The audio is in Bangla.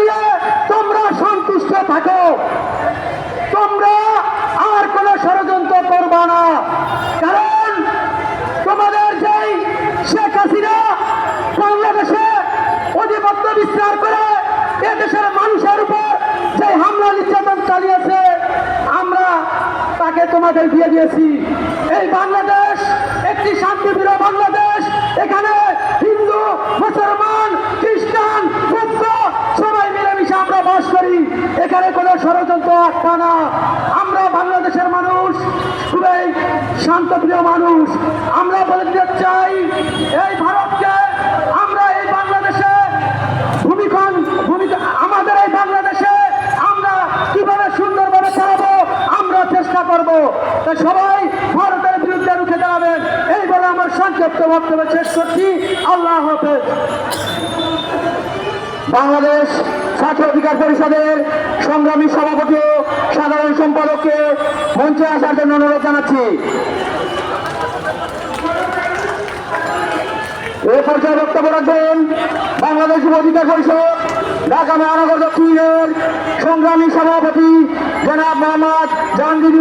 নিয়ে তোমরা সন্তুষ্ট থাকো, তোমরা আর কোন ষড়যন্ত্র করবা না। কারণ তোমাদের যেই শেখ হাসিনা বাংলাদেশে আধিপত্য বিস্তার করে এদেশের মানুষের উপর যে হামলা নির্যাতন চালিয়েছে, আমরা তাকে তোমাদের দিয়ে দিয়েছি। এই বাংলাদেশ একটি শান্তিপ্রিয় বাংলাদেশ। এখানে হিন্দু, মুসলমান, খ্রিস্টান, বৌদ্ধ সবাই মিলেমিশে আমরা বাস করি। এখানে কোনো ষড়যন্ত্র আটকা না। আমরা বাংলাদেশের মানুষ খুবই শান্তপ্রিয় মানুষ। আমরা বলে দিতে চাই এই ভারতকে, আমরা এই বাংলাদেশে আমাদের এই বাংলাদেশে আমরা কিভাবে সুন্দরভাবে চালাবো আমরা চেষ্টা করব। তাই সবাই ভারতের বিরুদ্ধে রুখে দাঁড়াবেন, এই বলে আমার সংক্ষিপ্ত বক্তব্য শেষ করছি। আল্লাহ হাফেজ। বাংলাদেশ ছাত্র অধিকার পরিষদের সংগ্রামী সভাপতি ও সাধারণ সম্পাদককে মঞ্চে আসার জন্য অনুরোধ জানাচ্ছি। এ পর্যায়ে বক্তব্য রাখবেন বাংলাদেশ যুব অধিকার পরিষদ ঢাকা মহানগর দক্ষিণের সংগ্রামী সভাপতি জনাব মোহাম্মদ জাহাঙ্গীর।